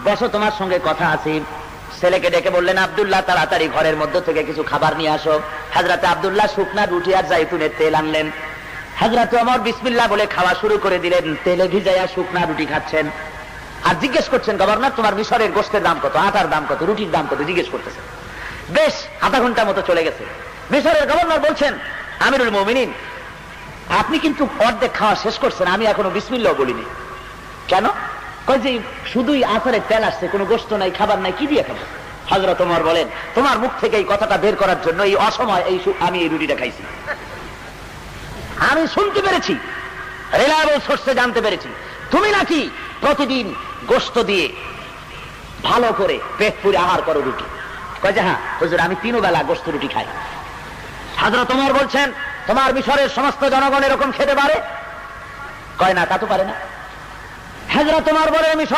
বসো, তোমার সঙ্গে কথা আছে। ছেলেকে ডেকে বললেন, আব্দুল্লাহ তাড়াতাড়ি ঘরের মধ্যে থেকে কিছু খাবার নিয়ে আসো। হযরত আব্দুল্লাহ শুকনা রুটি আর জাইতুনের তেল আনলেন। হযরত ওমর বিসমিল্লাহ বলে খাওয়া শুরু করে দিলেন। তেলে ভিজাইয়া শুকনা রুটি খাচ্ছেন আর জিজ্ঞেস করছেন, গভর্নর তোমার মিশরের গোশতের দাম কত, আটার দাম কত, রুটির দাম কত, জিজ্ঞেস করতেছেন। বেশ আধা ঘন্টা মতো চলে গেছে। মিশরের গভর্নর বলছেন, আমিরুল মুমিনিন, আপনি কিন্তু অর্ধেক খাওয়া শেষ করছেন, আমি এখনো বিসমিল্লাহ বলিনি। কেন? কয় যে শুধুই আচারের তেল আসছে, কোনো গোশত নাই, খাবার নাই, কি দিয়ে খাবো? হযরত ওমর বলেন, তোমার মুখ থেকে এই কথাটা বের করার জন্য এই অসময় আমি এই রুটিটা খাইছি। আমি শুনতে পেরেছি, রিলায়েবল সোর্সে জানতে পেরেছি, তুমি নাকি প্রতিদিন গোশত দিয়ে ভালো করে পেট পুরে আহার করো রুটি। কয় যে হ্যাঁ হুজুর, আমি 3 বেলা গোশত রুটি খাই। হযরত ওমর বলছেন, তোমার মিশরের সমস্ত জনগণ এরকম খেতে পারে? কয় না, তা তো পারে না। হযরত ওমর বলে, মিশরের